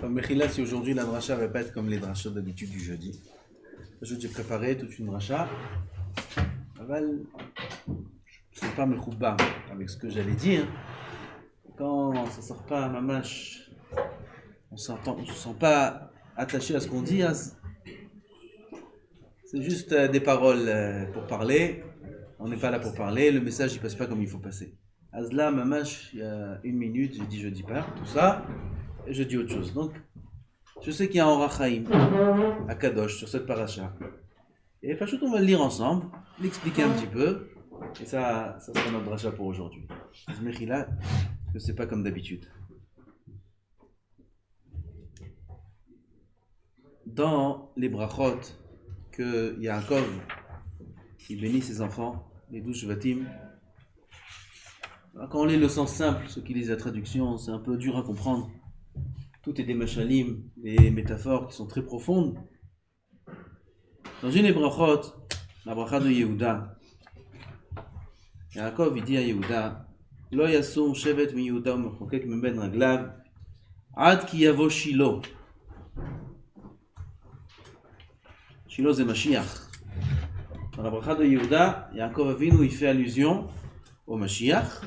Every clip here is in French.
Mechila, si aujourd'hui la dracha va pas être comme les drachas d'habitude du jeudi. Aujourd'hui, j'ai préparé toute une dracha. Aval, je ne sais pas me chouba avec ce que j'allais dire. Quand ça sort pas à ma mâche, on ne se sent pas attaché à ce qu'on dit. C'est juste des paroles pour parler. On n'est pas là pour parler. Le message il passe pas comme il faut passer. Là, ma mâche, il y a une minute, j'ai dit je dis pas tout ça. Et je dis autre chose. Donc, je sais qu'il y a un Orachaim à Kadosh sur cette paracha. Et Pachout, on va le lire ensemble, l'expliquer un petit peu. Et ça sera notre dracha pour aujourd'hui. Mechila, que c'est pas comme d'habitude. Dans les brachot que Yaakov qui bénit ses enfants, les 12 shvatim, quand on lit le sens simple, ceux qui lisent la traduction, c'est un peu dur à comprendre. Tout est des machalim, des métaphores qui sont très profondes. Dans une des brachot, la bracha de Yehuda, Yaakov il dit à Yehuda, Lo yasum shevet mi Yehuda u'mechokek meben raglav ad ki yavo Shilo. Shilo c'est Mashiach. Dans la bracha de Yehuda, Yaakov Avinu il fait allusion au Mashiach.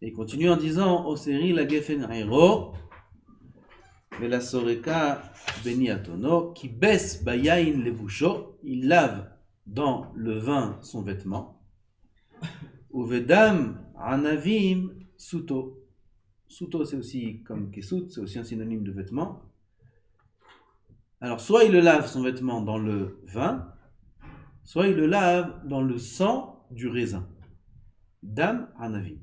Et il continue en disant, Oseri la gefen airo Vela soreka beni atono, qui baisse bayain levusho, il lave dans le vin son vêtement. Uvedam anavim suto. Suto c'est aussi comme kesut, c'est aussi un synonyme de vêtement. Alors soit il le lave son vêtement dans le vin, soit il le lave dans le sang du raisin. Dam anavim.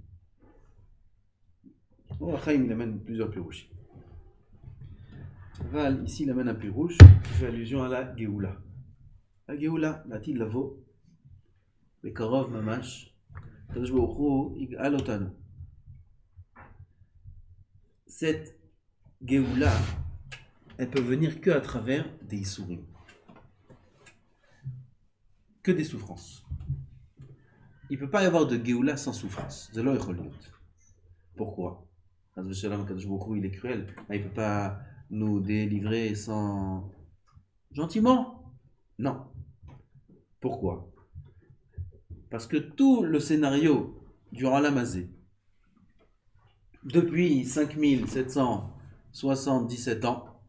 Chaim il amène plusieurs pirouchis. Ici, il amène un pirouche qui fait allusion à la Géoula. La Géoula, la-t-il lavo, le karov mamash, Kadosh Baruch Hu yig'al otanu. Cette Géoula, elle peut venir que à travers des Issourim, que des souffrances. Il ne peut pas y avoir de Géoula sans souffrance. C'est lo yechol להיות. Pourquoi? Kadosh Baruch Hu, il est cruel. Il ne peut pas nous délivrer sans... gentiment? Non. Pourquoi? Parce que tout le scénario du Olam Hazé, depuis 5777 ans,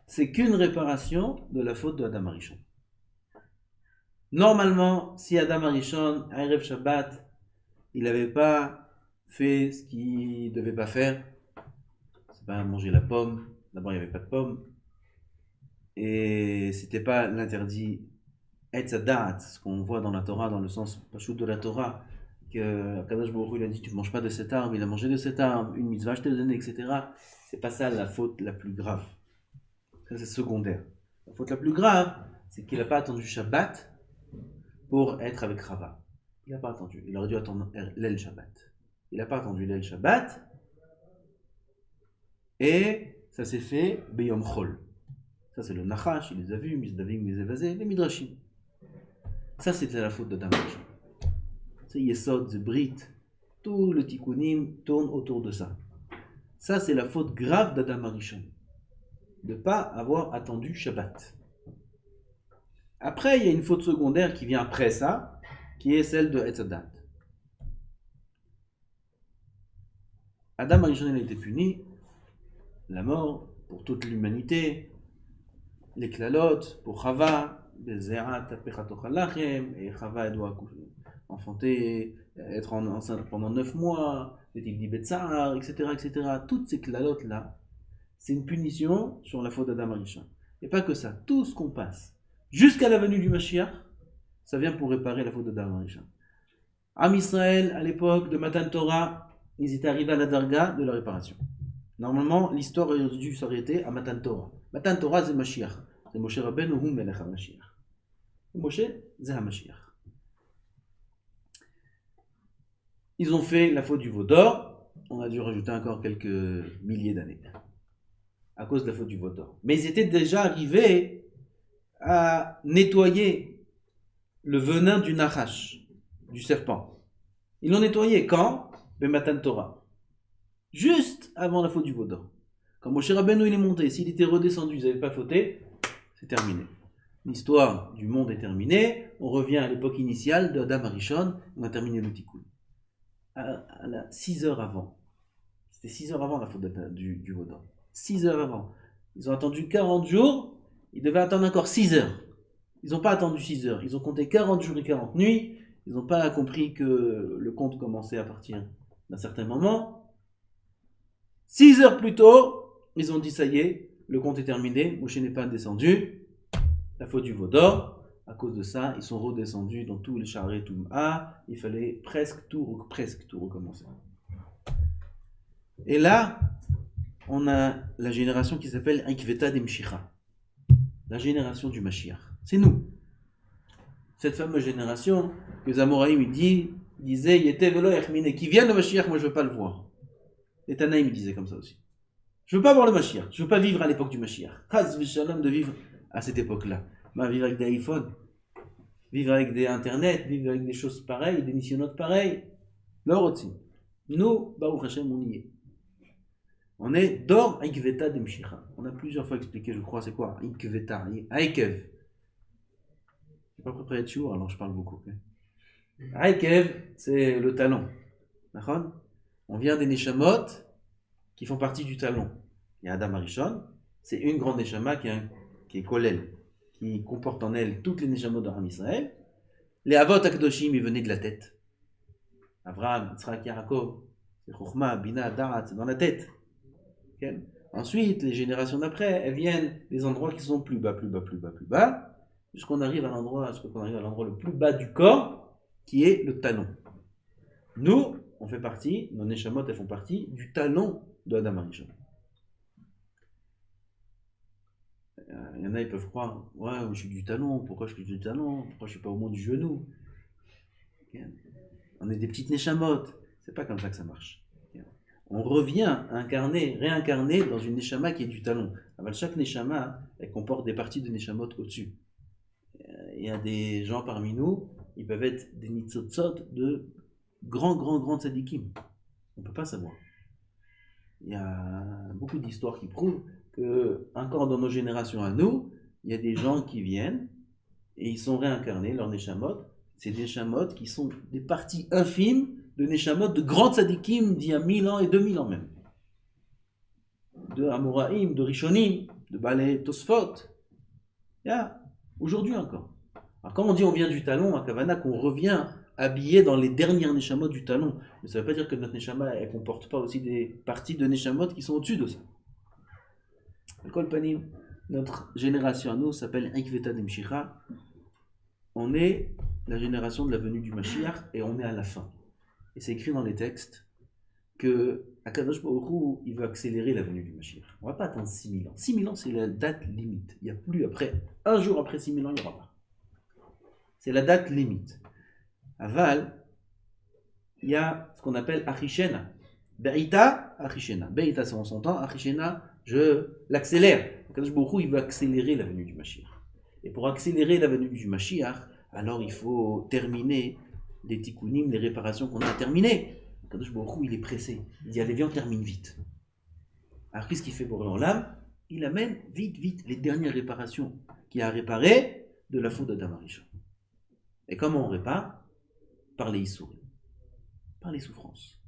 c'est qu'une réparation de la faute de Adam Arishon. Normalement, si Adam Arishon, Erev Shabbat, il n'avait pas fait ce qu'il ne devait pas faire, pas manger la pomme, d'abord il n'y avait pas de pomme, et c'était pas l'interdit Etz Hadat, ce qu'on voit dans la Torah, dans le sens Pachout de la Torah, que Kadosh Baruch Hu il a dit tu ne manges pas de cette arbre, il a mangé de cette arbre, une mitzvah je t'ai donné, etc. C'est pas ça la faute la plus grave, ça c'est secondaire. La faute la plus grave, c'est qu'il n'a pas attendu Shabbat pour être avec Rava. Il n'a pas attendu, il aurait dû attendre l'El Shabbat. Il n'a pas attendu l'El Shabbat, et ça s'est fait Beyom Chol. Ça c'est le Nachash, il les a vus, Misdavim, Misevazé, les Midrashim. Ça c'était la faute d'Adam Arishon. C'est Yesod, c'est Brit, tout le Tikkunim tourne autour de ça. Ça c'est la faute grave d'Adam Arishon, de ne pas avoir attendu Shabbat. Après il y a une faute secondaire qui vient après ça, qui est celle de Etz Hadat. Adam Arishon a été puni, la mort pour toute l'humanité, les klalotes pour Chava, et Chava elle doit enfanter, être enceinte pendant 9 mois, etc., etc. Toutes ces klalotes là, c'est une punition sur la faute d'Adam Arishon. Et pas que ça, tout ce qu'on passe jusqu'à la venue du Mashiach, ça vient pour réparer la faute d'Adam Arishon. Am Israël, à l'époque de Matan Torah, ils étaient arrivés à la darga de la réparation. Normalement, l'histoire aurait dû s'arrêter à Matan Torah. Matan Torah, c'est Mashiach. C'est Moshe Rabbeinu ou Melech HaMashiach. Moshe, c'est HaMashiach. Ils ont fait la faute du veau d'or. On a dû rajouter encore quelques milliers d'années à cause de la faute du veau d'or. Mais ils étaient déjà arrivés à nettoyer le venin du Nachash, du serpent. Ils l'ont nettoyé quand? Matan Torah. Juste avant la faute du veau d'or. Quand Moshe Rabbeinu il est monté, s'il était redescendu, ils n'avaient pas fauté, c'est terminé. L'histoire du monde est terminée, on revient à l'époque initiale d'Adam Arishon, on a terminé le Tikkun. À 6 heures avant, c'était 6 heures avant la faute du Vaudor. 6 heures avant. Ils ont attendu 40 jours, ils devaient attendre encore 6 heures. Ils n'ont pas attendu 6 heures, ils ont compté 40 jours et 40 nuits, ils n'ont pas compris que le compte commençait à partir d'un certain moment. 6 heures plus tôt, ils ont dit ça y est, le compte est terminé, Moshe n'est pas descendu, la faute du Vaudor, à cause de ça, ils sont redescendus dans tous les charrets Toum'a, il fallait presque tout recommencer. Et là, on a la génération qui s'appelle Ikveta Demshicha, la génération du Mashiach. C'est nous. Cette fameuse génération que Zamoraïm disait Yetev Elo Echmine, qui vient le Mashiach, moi je veux pas le voir. Et Tanaïm disait comme ça aussi. Je veux pas voir le Mashiach, je veux pas vivre à l'époque du Mashiach. Chaz v'shalom de vivre à cette époque-là. Vivre avec des iPhones, vivre avec des Internet, vivre avec des choses pareilles, des missionnotes pareilles. L'orotzi. Nous, Baruch Hashem, on y est. On est dans Ikveta Demshicha. On a plusieurs fois expliqué, je crois, c'est quoi Ikveta, Aikev. Je ne suis pas préparé de jour, alors je parle beaucoup. Aikev, c'est le talon. D'accord? On vient des Neshamot qui font partie du talon. Il y a Adam Arishon, c'est une grande Neshama qui est Kolel, qui comporte en elle toutes les Neshamot d'Aram Israël. Les Avot Akdoshim, ils venaient de la tête. Avraham, Yitzhak, Yaakov, c'est Chochma, Bina, Darat, c'est dans la tête. Okay? Ensuite, les générations d'après, elles viennent des endroits qui sont plus bas, jusqu'on arrive à l'endroit le plus bas du corps, qui est le talon. Nous, on fait partie, nos Neshamot, elles font partie du talon de Adam Arishon. Il y en a, ils peuvent croire, ouais, je suis du talon, pourquoi je suis du talon, pourquoi je suis pas au moins du genou. Okay? On est des petites Neshamot, c'est pas comme ça que ça marche. On revient réincarner dans une Neshama qui est du talon. Alors, chaque Neshama, elle comporte des parties de Neshamot au-dessus. Il y a des gens parmi nous, ils peuvent être des Nitzotzot de grands tzadikim. On ne peut pas savoir. Il y a beaucoup d'histoires qui prouvent que, encore dans nos générations à nous, il y a des gens qui viennent et ils sont réincarnés, leurs Neshamot. C'est des Neshamot qui sont des parties infimes de Neshamot de grands tzadikim d'il y a 1000 ans et 2000 ans même. De Amoraïm, de Rishonim, de Balei Tosfot. Aujourd'hui encore. Alors quand on dit on vient du talon, à Kavana, qu'on revient habillé dans les dernières Neshamot du talon. Mais ça ne veut pas dire que notre Neshama ne comporte pas aussi des parties de Neshamot qui sont au-dessus de ça. Notre génération à nous s'appelle Ikveta Demshicha. On est la génération de la venue du Mashiach et on est à la fin. Et c'est écrit dans les textes que Akadosh Baruch Hu, il veut accélérer la venue du Mashiach. On ne va pas attendre 6000 ans. 6000 ans, c'est la date limite. Il n'y a plus après. Un jour après 6000 ans, il n'y aura pas. C'est la date limite. Aval, il y a ce qu'on appelle Achishena. Be'ita, Achishena. Be'ita, c'est en son temps. Achishena, je l'accélère. Akadosh Baruch Hu, il veut accélérer la venue du Mashiach. Et pour accélérer la venue du Mashiach, alors il faut terminer les tikkunim, les réparations qu'on a terminées. Kadosh Baruch Hu, il est pressé. Il dit allez, viens, on termine vite. Alors qu'est-ce qu'il fait pour l'âme? Il amène vite les dernières réparations qu'il a à réparer de la faute d'Adam Arishon. Et comment on répare? Par les issourim, par les souffrances.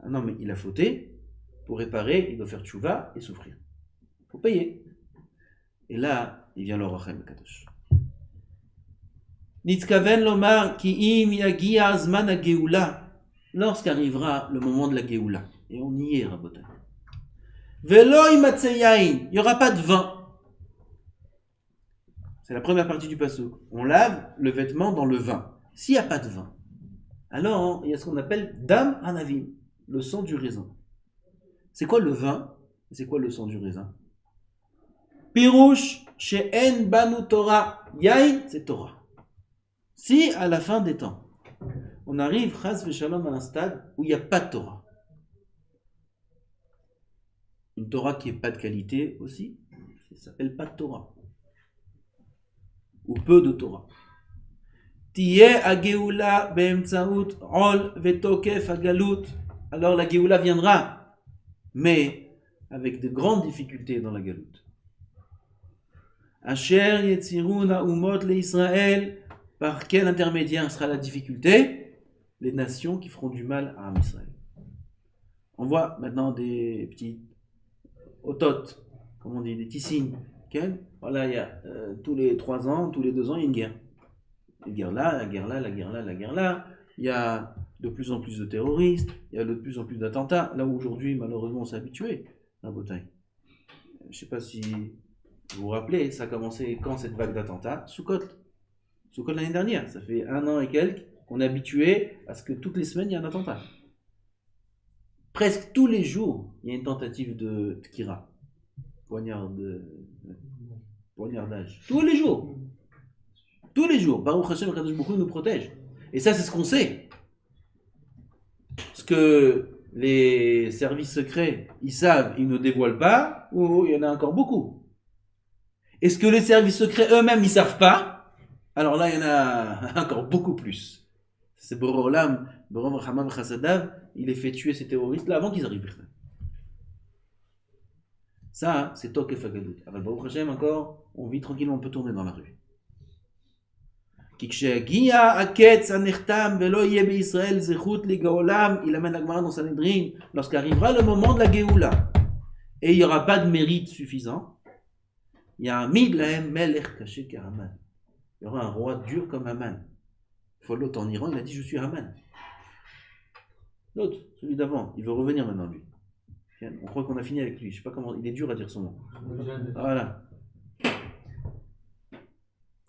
Un homme, il a fauté. Pour réparer, il doit faire tchouva et souffrir. Il faut payer. Et là, il vient le Rachem Kadosh. Nitzkaven lomar ki im yagia azman hageoula, lorsqu'arrivera le moment de la Géoula. Et on y est, Rabotai. Velo imatse yain, il n'y aura pas de vin. C'est la première partie du passouk. On lave le vêtement dans le vin. S'il n'y a pas de vin, alors il y a ce qu'on appelle dam hanavim, le sang du raisin. C'est quoi le vin? C'est quoi le sang du raisin? Pirouche she'en banu Torah. Yain, c'est Torah. Si à la fin des temps, on arrive, chas v'shalom, à un stade où il n'y a pas de Torah, une Torah qui n'est pas de qualité aussi, ça s'appelle pas de Torah, ou peu de Torah. Tiyeh ha-geoula be'emtsaout ol v'tokef ha-galut. Alors la Géoula viendra, mais avec de grandes difficultés dans la galoute. Asher yetzirun ha'umot leIsraël, par quel intermédiaire sera la difficulté? Les nations qui feront du mal à Israël. On voit maintenant des petits ototes, comme on dit, des tissines. Voilà, il y a tous les 3 ans, tous les 2 ans, il y a une guerre. Une guerre là, la guerre là, la guerre là, la guerre là. Il y a de plus en plus de terroristes, il y a de plus en plus d'attentats. Là où aujourd'hui, malheureusement, on s'est habitué à Bretagne. Je ne sais pas si vous vous rappelez, ça a commencé quand cette vague d'attentats? Soukot l'année dernière. Ça fait 1 an et quelques qu'on est habitué à ce que toutes les semaines, il y a un attentat. Presque tous les jours, il y a une tentative de Tkira. Poignardage. Tous les jours. Tous les jours. Baruch Hashem, Kadosh Baruch Hu nous protège. Et ça, c'est ce qu'on sait. Ce que les services secrets, ils savent, ils ne dévoilent pas, ou il y en a encore beaucoup. Et ce que les services secrets eux-mêmes, ils ne savent pas, alors là, il y en a encore beaucoup plus. C'est Boror Olam, Boror Rahman Chassadav, il les fait tuer ces terroristes là avant qu'ils arrivent. Ça, c'est Tokef Agadout. Avec Baruch Hashem, encore, on vit tranquillement, on peut tourner dans la rue. Il amène la Gemara dans Sanhedrin, lorsqu'arrivera le moment de la Géoula, et il n'y aura pas de mérite suffisant, il y a un Midlahem Melech caché qu'Haman. Il y aura un roi dur comme Haman. L'autre en Iran, il a dit je suis Haman. L'autre, celui d'avant, il veut revenir maintenant lui. On croit qu'on a fini avec lui. Je sais pas comment, il est dur à dire son nom. Voilà.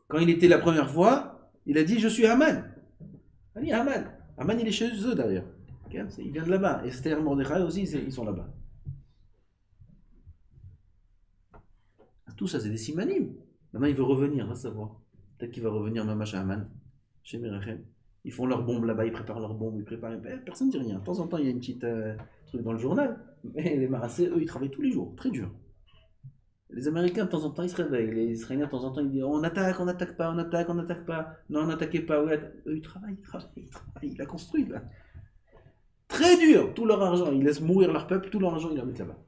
Quand il était la première fois, il a dit je suis Haman. Il a dit Haman. Haman, il est chez eux d'ailleurs. Il vient de là-bas. Et Esther et Mordechai aussi, ils sont là-bas. Tout ça, c'est des simanim. Maintenant, il veut revenir, va savoir. Peut-être qu'il va revenir même chez Haman, chez Merachem. Ils font leur bombe là-bas, ils préparent leur bombe, ils préparent. Personne ne dit rien. De temps en temps, il y a une petite truc dans le journal. Mais les Marassés, eux, ils travaillent tous les jours, très dur. Les Américains, de temps en temps, ils se réveillent. Les Israéliens, de temps en temps, ils disent on n'attaque pas, on n'attaque pas. Non, n'attaquez pas. Ouais, eux, ils travaillent. Ils la construisent là. Très dur, tout leur argent. Ils laissent mourir leur peuple, tout leur argent, ils la mettent là-bas.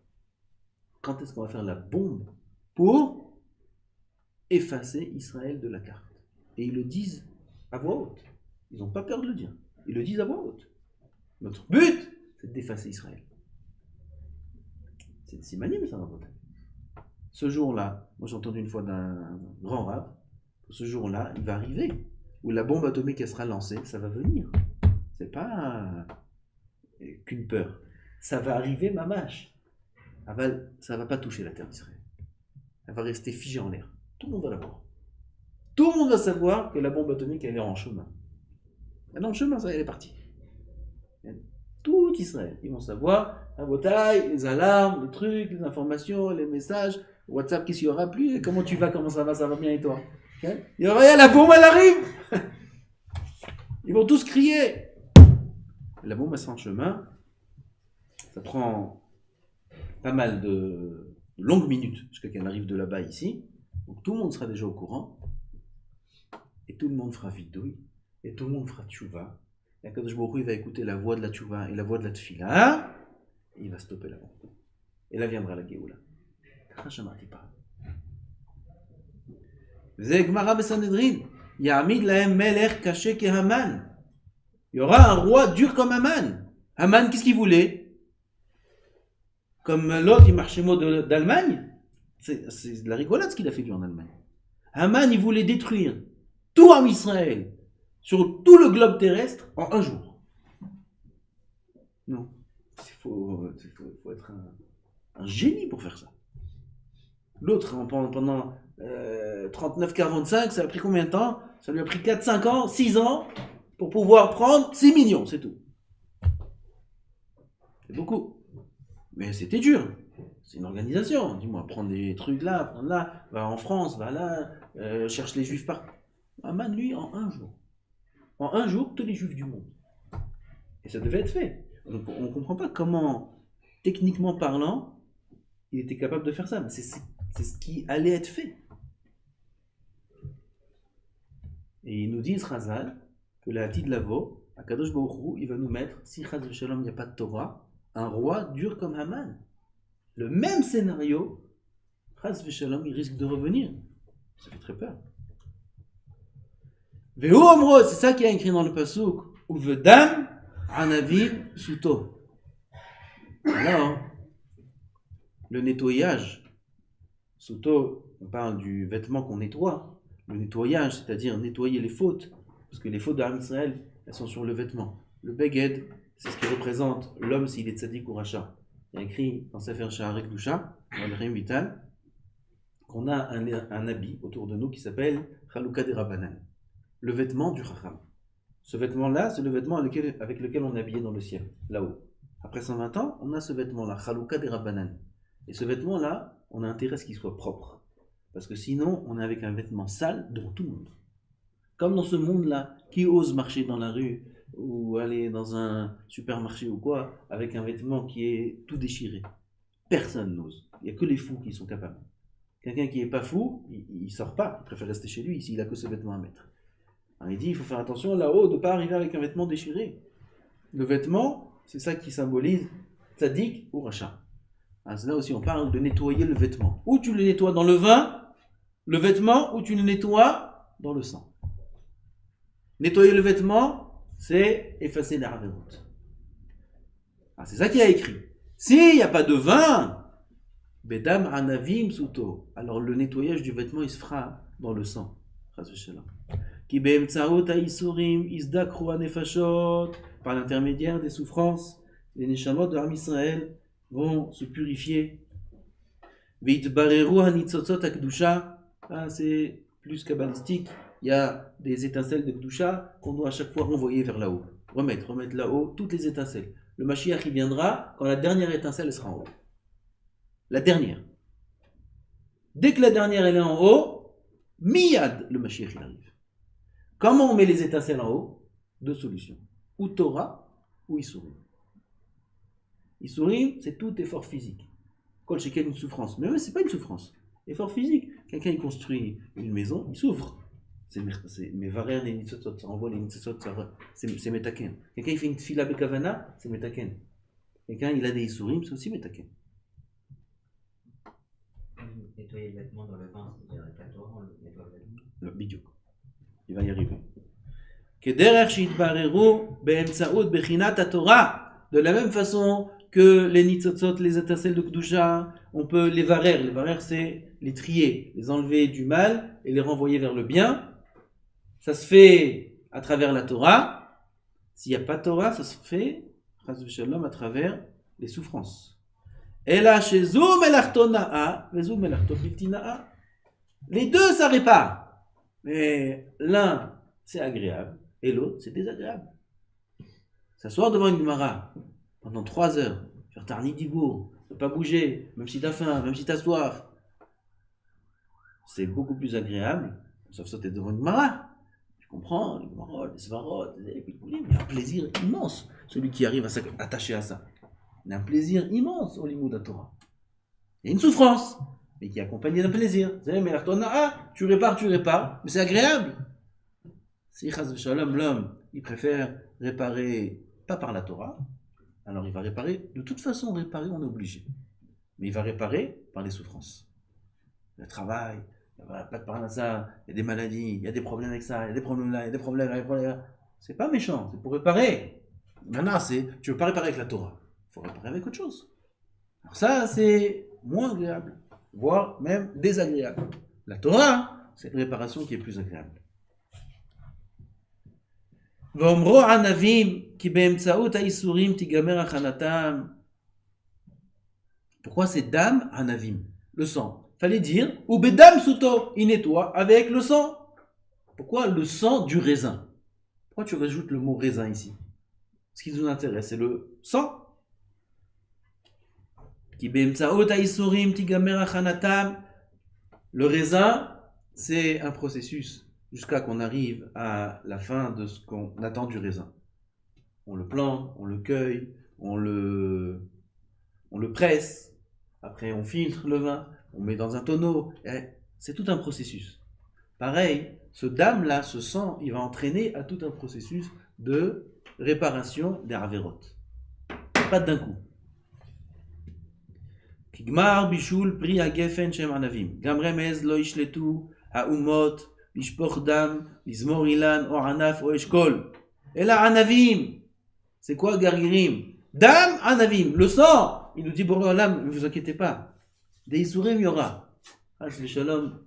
Quand est-ce qu'on va faire la bombe pour effacer Israël de la carte? Et ils le disent à voix haute. Ils n'ont pas peur de le dire. Ils le disent à voix haute. Notre but, c'est d'effacer Israël. C'est simanim, ça, dans votre. Ce jour-là, moi j'ai entendu une fois d'un grand rab, ce jour-là, il va arriver, où la bombe atomique elle sera lancée, ça va venir. C'est pas qu'une peur. Ça va arriver, mamache. Ça va pas toucher la terre d'Israël. Elle va rester figée en l'air. Tout le monde va la voir. Tout le monde va savoir que la bombe atomique, elle est en chemin. Elle est en chemin, ça, elle est partie. Tout Israël, ils vont savoir, la bataille, les alarmes, les trucs, les informations, les messages, WhatsApp, qu'est-ce qu'il n'y aura plus, comment tu vas, comment ça va bien et toi? Il y aura la bombe, elle arrive. Ils vont tous crier. La bombe, elle sera en chemin. Ça prend pas mal de longues minutes jusqu'à qu'elle arrive de là-bas ici. Donc tout le monde sera déjà au courant. Et tout le monde fera vidouille. Et tout le monde fera tchouva. Et Akadosh Baruch Hu, il va écouter la voix de la tchouva et la voix de la tfila. Et il va stopper la bombe. Et là viendra la Géoula. Il y aura un roi dur comme Haman. Haman, qu'est-ce qu'il voulait? Comme l'autre, il marchait mot d'Allemagne. C'est de la rigolade ce qu'il a fait lui en Allemagne. Haman, il voulait détruire tout en Israël, sur tout le globe terrestre, en un jour. Non. Il faut être un génie pour faire ça. L'autre, pendant 39-45, ça a pris combien de temps? Ça lui a pris 4-5 ans, 6 ans, pour pouvoir prendre 6 millions, c'est tout. C'est beaucoup. Mais c'était dur. C'est une organisation. Dis-moi, prendre des trucs là, prendre là, va en France, va là, cherche les juifs partout. Haman, lui, en un jour. En un jour, tous les juifs du monde. Et ça devait être fait. Donc on ne comprend pas comment, techniquement parlant, il était capable de faire ça. Mais c'est ce qui allait être fait. Et il nous dit, Israël, que la Hatid Lavo, à Kadosh Baruch Hu, il va nous mettre, si Chaz v'Shalom, il n'y a pas de Torah, un roi dur comme Haman. le même scénario, Chas v'Shalom, il risque de revenir. Ça fait très peur. Vehu omro, c'est ça qui est écrit dans le pasuk. Uvedam anavim suto. Alors, le nettoyage. Suto, on parle du vêtement qu'on nettoie. Le nettoyage, c'est-à-dire nettoyer les fautes. Parce que les fautes d'Am Israël, elles sont sur le vêtement. Le beged, c'est ce qui représente l'homme s'il est tzaddik ou rachat. Il y a écrit dans Sefer Sha'arei Kedusha, dans le Reim Vital, qu'on a un habit autour de nous qui s'appelle Chaluka de Rabbanan, le vêtement du Chacham. Ce vêtement-là, c'est le vêtement avec lequel on est habillé dans le ciel, là-haut. Après 120 ans, on a ce vêtement-là, Chaluka de Rabbanan. Et ce vêtement-là, on a intérêt à ce qu'il soit propre. Parce que sinon, on est avec un vêtement sale devant tout le monde. Comme dans ce monde-là, qui ose marcher dans la rue ou aller dans un supermarché ou quoi, avec un vêtement qui est tout déchiré. Personne n'ose. Il n'y a que les fous qui sont capables. Quelqu'un qui n'est pas fou, il ne sort pas, il préfère rester chez lui s'il n'a que ce vêtement à mettre. Alors il dit, il faut faire attention là-haut de ne pas arriver avec un vêtement déchiré. Le vêtement, c'est ça qui symbolise tzaddik ou rachat. C'est là aussi on parle de nettoyer le vêtement. Ou tu le nettoies dans le vin, le vêtement, ou tu le nettoies dans le sang. Nettoyer le vêtement, c'est effacer la raverot. C'est ça qu'il a écrit. S'il n'y a pas de vin, bedam anavim suto, alors le nettoyage du vêtement il se fera dans le sang. Ki be'emtsaot ha'isurim izdakru ha'nefashot, par l'intermédiaire des souffrances, les neshamot de Am Israël vont se purifier. Ve'itbareru ha'nitzotzot ha'kedusha, c'est plus kabbalistique. Il y a des étincelles de Kedusha qu'on doit à chaque fois renvoyer vers là-haut. Remettre là-haut toutes les étincelles. Le Mashiach il viendra quand la dernière étincelle sera en haut. La dernière. Dès que la dernière elle est en haut, miyad, le Mashiach il arrive. Comment on met les étincelles en haut? Deux solutions. Ou Torah, ou Isurim. Isurim, c'est tout effort physique. Kol shekel une souffrance. Mais même c'est pas une souffrance. Effort physique. Quelqu'un il construit une maison, il souffre. C'est Mevarer les Nitzotzot, ça envoie les Nitzotzot, c'est Metaken. Quelqu'un il fait une tfila bekavana, c'est Metaken. Quelqu'un il a des Isurim, c'est aussi Metaken. Nettoyer le vêtement dans le vin, c'est-à-dire avec la Torah, on le nettoie le vêtement. Le bidyuk. Il va y arriver. Kederer shitbareru be'emtsaout bechinat Torah. De la même façon que les Nitzotzot, les étincelles de Kedusha, on peut les varer. Les varer, c'est les trier, les enlever du mal et les renvoyer vers le bien. Ça se fait à travers la Torah. S'il n'y a pas de Torah, ça se fait à travers les souffrances. Les deux, ça répare. Mais l'un, c'est agréable et l'autre, c'est désagréable. S'asseoir devant une Gemara pendant 3 heures, faire tarni dibour, ne pas bouger, même si tu as faim, même si tu as soif, c'est beaucoup plus agréable, sauf que tu es devant une Gemara. Tu comprends, les Gemarot, les Svarot, il y a un plaisir immense, celui qui arrive à s'attacher à ça. Il y a un plaisir immense au Limoud Torah. Il y a une souffrance, mais qui est accompagnée d'un plaisir. Mais tu répares, mais c'est agréable. Si Chas v'Shalom, l'homme, il préfère réparer pas par la Torah, alors il va réparer, de toute façon réparer on est obligé, mais il va réparer par les souffrances. Le travail, il n'y a pas de parnassa, il y a des maladies, il y a des problèmes avec ça, il y a des problèmes là, il y a des problèmes là. C'est pas méchant, c'est pour réparer. Maintenant, tu veux pas réparer avec la Torah, il faut réparer avec autre chose. Alors ça, c'est moins agréable, voire même désagréable. La Torah, c'est une réparation qui est plus agréable. V'omro anavim ki be'emtsaout ha'isurim tigamer achanatam. Pourquoi c'est dam anavim? Le sang. Fallait dire ou bedam suto, il nettoie avec le sang. Pourquoi le sang du raisin? Pourquoi tu rajoutes le mot raisin ici? Ce qui nous intéresse, c'est le sang. Ki be'emtsaout ha'isurim tigamer achanatam. Le raisin, c'est un processus jusqu'à qu'on arrive à la fin de ce qu'on attend du raisin. On le plante, on le cueille, on le presse, après on filtre le vin, on met dans un tonneau. C'est tout un processus. Pareil, ce dam-là, ce sang, il va entraîner à tout un processus de réparation des avérotes. Pas d'un coup. Kigmar bishul pri hagefen shem anavim. Gam remez lo ishletu haumot lishpoch dam lizmor ilan o anaf o eshkol. Ela anavim. C'est quoi garirim? Dam anavim. Le sang. Il nous dit Boré Olam, ne vous inquiétez pas. Des isurim il y aura. Chas v'shalom,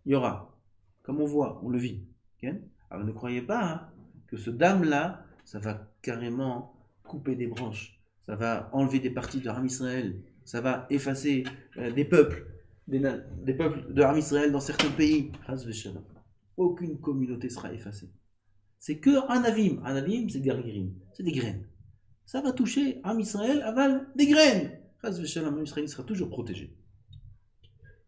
il y aura. Comme on voit, on le vit. Okay? Alors ne croyez pas hein, que ce dame-là, ça va carrément couper des branches. Ça va enlever des parties de Ham Israël. Ça va effacer des peuples de Ham Israël dans certains pays. Chas v'shalom. Aucune communauté sera effacée. C'est que Anavim. Anavim, c'est Gargirim. C'est des graines. Ça va toucher Ham Israël, aval des graines. Chas v'shalom, Ham Israël sera toujours protégé.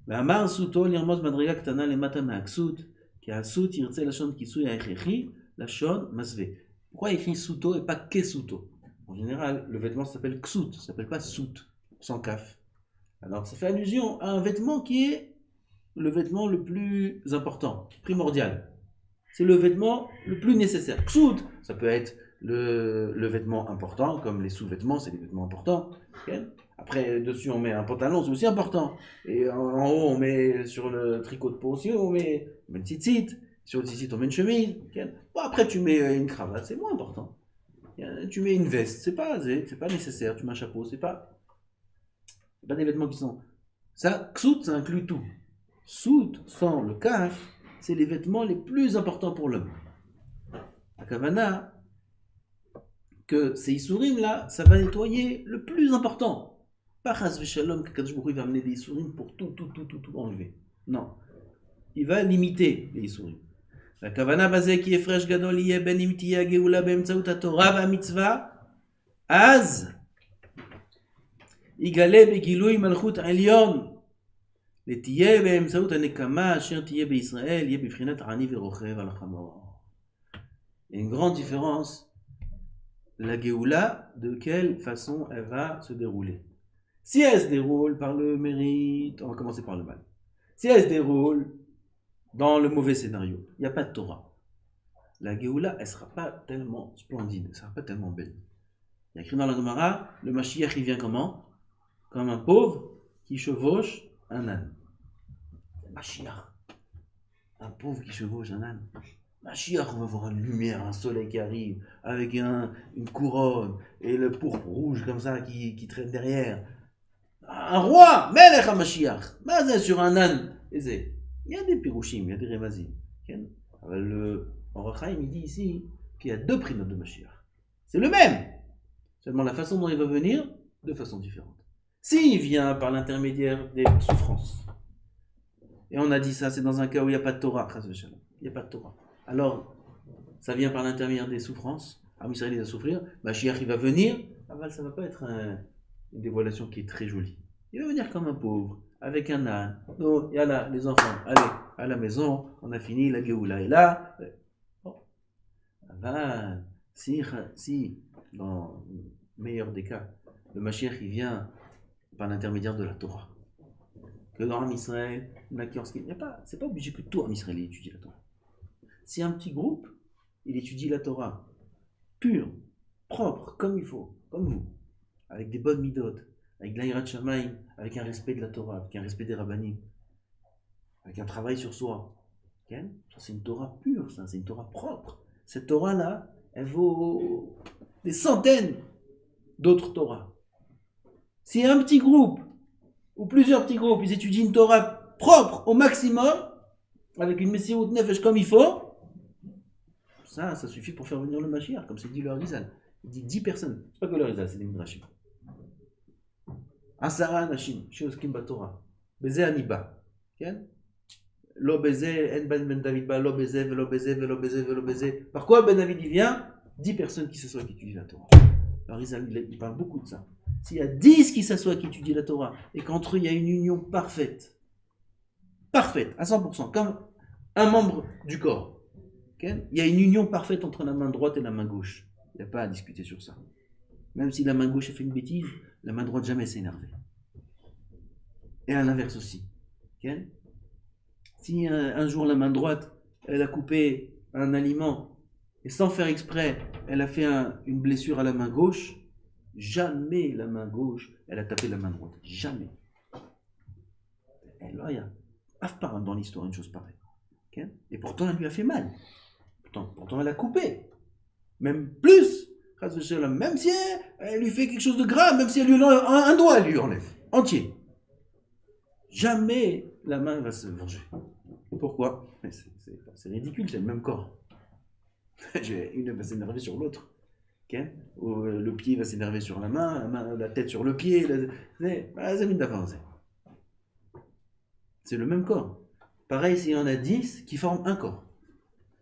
ואמר סותו לרמוז מדרגה קטנה למטה מהכסות, כי הסות ירצה לשון כיסוי ההכרחי, לשון מסווה. Pourquoi écrit souto et pas kesuto? En général, le vêtement s'appelle ksut, ça s'appelle pas sout, sans kaf. Alors ça fait allusion à un vêtement qui est le vêtement le plus important, primordial. C'est le vêtement le plus nécessaire. Ksut, ça peut être le vêtement important, comme les sous-vêtements, c'est des vêtements importants. Okay? Après, dessus, on met un pantalon, c'est aussi important. Et en haut, on met sur le tricot de peau aussi, on met une tzitzit. Sur le tzitzit, on met une chemise. Okay? Bon, après, tu mets une cravate, c'est moins important. Tu mets une veste, c'est pas nécessaire. Tu mets un chapeau, c'est pas des vêtements qui sont... Ça, ksut, ça inclut tout. Sout, sans le kaf, c'est les vêtements les plus importants pour l'homme. La kavana, que ces isurim là, ça va nettoyer le plus important. Pas chas v'shalom que Kadosh Baruch Hu va amener des isurim pour tout enlever. Non. Il va limiter les isurim. La kavana bazeh ki efresh gadol yeh ben im tiyeh geoula be'emtzaut haTorah v'hamitzvah, az yigale begilui malchut elyon. לתהיה באמצעות הנקמה אשר תהיה בישראל, יהיה בבחינת עני ורוכב על החמור. Il y a une grande différence. La Géoula, de quelle façon elle va se dérouler? Si elle se déroule par le mérite, on va commencer par le mal. Si elle se déroule dans le mauvais scénario, il n'y a pas de Torah. La Géoula, elle ne sera pas tellement splendide, elle ne sera pas tellement belle. Il y a écrit dans la Gemara, le Mashiach il vient comment? Comme un pauvre qui chevauche un âne. Mashiach, un pauvre qui chevauche un âne. Mashiach, on va voir une lumière, un soleil qui arrive, avec une couronne, et le pourpre rouge comme ça qui traîne derrière. Un roi, Melech HaMashiach, mais sur un âne. Il y a des pirouchim, il y a des rémazim. Le Orach Chaim, il dit ici qu'il y a deux prinotes de Mashiach. C'est le même. Seulement la façon dont il va venir, de façon différente. S'il vient par l'intermédiaire des souffrances, et on a dit ça, c'est dans un cas où il n'y a pas de Torah, il n'y a pas de Torah. Alors, ça vient par l'intermédiaire des souffrances, Am Israël il va souffrir, Mashiach il va venir, ça ne va pas être une dévoilation qui est très jolie. Il va venir comme un pauvre, avec un âne. Donc, yalla, les enfants, allez, à la maison, on a fini, la Géoula est là. Bon. Si, dans le meilleur des cas, le Mashiach il vient par l'intermédiaire de la Torah. Que dans Am Israël, c'est pas obligé que tout Am Israël étudie la Torah. Si un petit groupe, il étudie la Torah, pure, propre, comme il faut, comme vous, avec des bonnes midotes, avec de l'Aïrat Shamaïm, avec un respect de la Torah, avec un respect des rabbanim, avec un travail sur soi. Okay? Ça, c'est une Torah pure, ça, c'est une Torah propre. Cette Torah-là, elle vaut des centaines d'autres Torahs. Si un petit groupe, ou plusieurs petits groupes, ils étudient une Torah propre au maximum, avec une Messirut Nefesh comme il faut, ça suffit pour faire venir le Mashiach, comme c'est dit le Harizal. Il dit 10 personnes. C'est pas que le Harizal, c'est des Midrashim. Asara Nashim, Sheoskim Batorah. Beze Aniba. Lo Beze, En Ben David Ba, Lo Beze, Velo Beze, Velo Beze, Velo Beze. Par quoi Ben David il vient? 10 personnes qui s'assoient qui étudient la Torah. Le Harizal, il parle beaucoup de ça. S'il y a 10 qui s'assoient qui étudient la Torah, et qu'entre eux il y a une union parfaite, à 100%, comme un membre du corps, okay? Il y a une union parfaite entre la main droite et la main gauche. Il n'y a pas à discuter sur ça. Même si la main gauche a fait une bêtise, la main droite jamais s'est énervée. Et à l'inverse aussi. Okay? Si un jour la main droite, elle a coupé un aliment, et sans faire exprès, elle a fait une blessure à la main gauche, Jamais la main gauche, elle a tapé la main droite. Jamais. Et là, il y a pas dans l'histoire une chose pareille. Okay? Et pourtant, elle lui a fait mal. Pourtant, elle a coupé. Même plus. Même si elle lui fait quelque chose de grave, même si elle lui enlève un doigt, elle lui enlève. Entier. Jamais la main va se venger. Pourquoi? C'est ridicule, c'est le même corps. Une va s'énerver sur l'autre. Okay? Ou le pied va s'énerver sur la main, la tête sur le pied. C'est le même corps. Pareil, s'il y en a 10 qui forment un corps.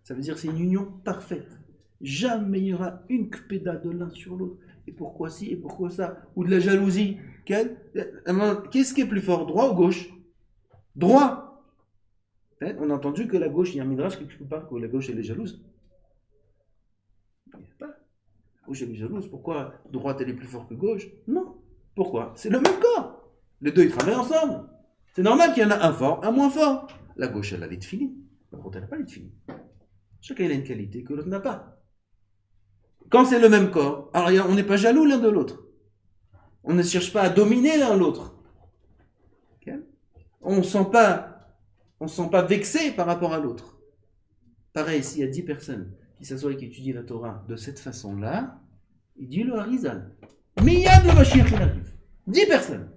Ça veut dire que c'est une union parfaite. Jamais il y aura une kpéda de l'un sur l'autre. Et pourquoi ci, et pourquoi ça? Ou de la jalousie. Qu'est-ce qui est plus fort, droit ou gauche? Droit. On a entendu que la gauche, il y a un midrash quelque part que la gauche elle est jalouse. Il n'y a pas. La gauche elle est jalouse. Pourquoi droite elle est plus forte que gauche? Non. Pourquoi? C'est le même corps. Les deux ils travaillent ensemble. C'est normal qu'il y en a un fort, un moins fort. La gauche elle a les tefilines. La droite elle n'a pas les tefilines. Chacun a une qualité que l'autre n'a pas. Quand c'est le même corps, alors on n'est pas jaloux l'un de l'autre. On ne cherche pas à dominer l'un l'autre. Okay? On ne se sent pas vexé par rapport à l'autre. Pareil, s'il y a 10 personnes qui s'assoient et qui étudient la Torah de cette façon-là, il dit le Harizal. Mais il y a de Mashiach qui arrive. 10 personnes.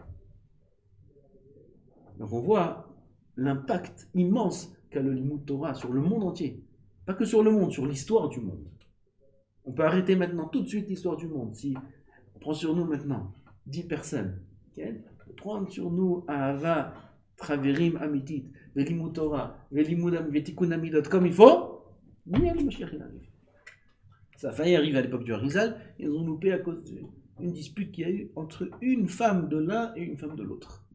Donc on voit l'impact immense qu'a le Limud Torah sur le monde entier. Pas que sur le monde, sur l'histoire du monde. On peut arrêter maintenant tout de suite l'histoire du monde. Si on prend sur nous maintenant 10 personnes, okay? On prend sur nous Ahava, Traverim, Amitit, Velimut Torah, Velimudam, Vetikun Amidot, comme il faut, il y a le Mashiach qui arrive. Ça a failli arriver à l'époque du Harizal, ils ont loupé à cause d'une dispute qu'il y a eu entre une femme de l'un et une femme de l'autre.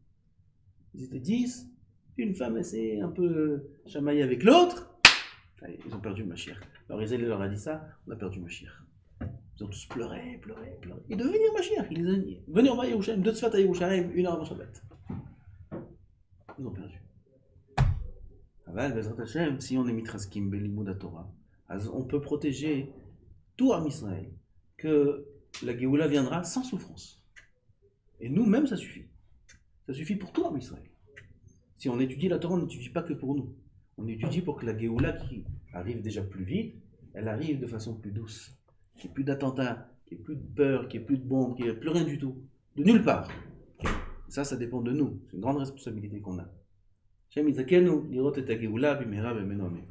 Ils étaient 10, une femme s'est un peu chamaillée avec l'autre. Ils ont perdu le Mashiach. Alors Harizal leur a dit ça, on a perdu le Mashiach. Ils ont tous pleuré. Il devait venir Mashiach. Il les a dit, venez, on va à Yerushalayim, 2 tzfat à Yerushalayim, 1 heure avant Shabbat. Ils ont perdu. Aval, Bezrat Hashem, si on est mitraskim belimud Torah, on peut protéger tout Am Israël, que la Géoula viendra sans souffrance. Et nous-mêmes, ça suffit. Ça suffit pour tout Am Israël. Si on étudie la Torah, on n'étudie pas que pour nous. On étudie pour que la Géoula qui arrive déjà plus vite, elle arrive de façon plus douce. Qu'il n'y ait plus d'attentats, qu'il n'y ait plus de peur, qu'il n'y ait plus de bombes, qu'il n'y ait plus rien du tout. De nulle part. Okay. Ça dépend de nous. C'est une grande responsabilité qu'on a. Shem Yizakenu, lirot et ha Géoula, bimera b'meno amen.